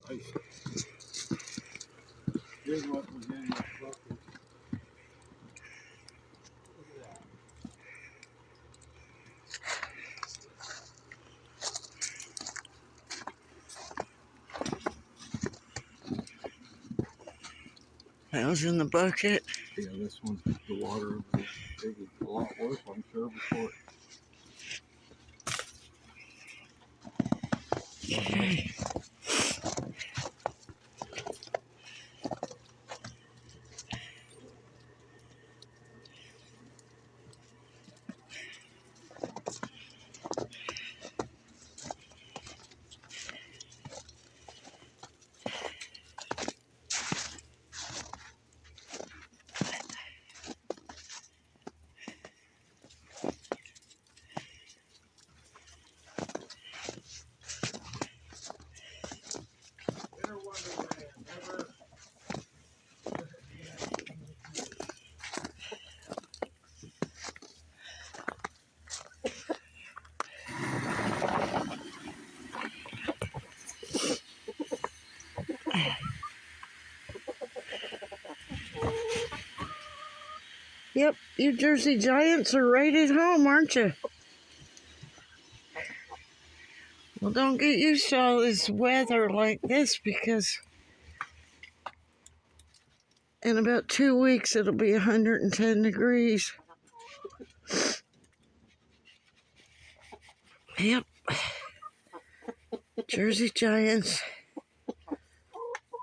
Nice. Here's what we're getting at. Look at that. That was in the bucket. Yeah, this one's the water. It was a lot worse, I'm sure, before. Okay. Yep, you Jersey Giants are right at home, aren't you? Well, don't get used to all this weather like this, because in about 2 weeks it'll be 110 degrees. Yep. Jersey Giants.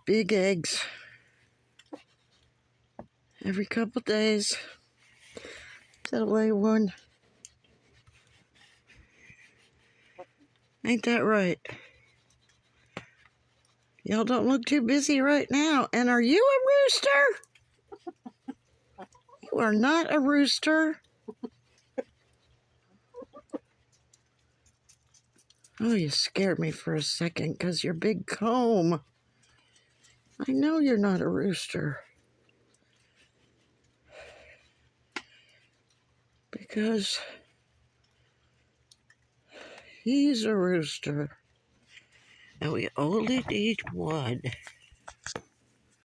Big eggs. Every couple days. They'll lay one. Ain't that right? Y'all don't look too busy right now. And are you a rooster? You are not a rooster. Oh, you scared me for a second because your big comb. I know you're not a rooster. Because he's a rooster. And we only need one.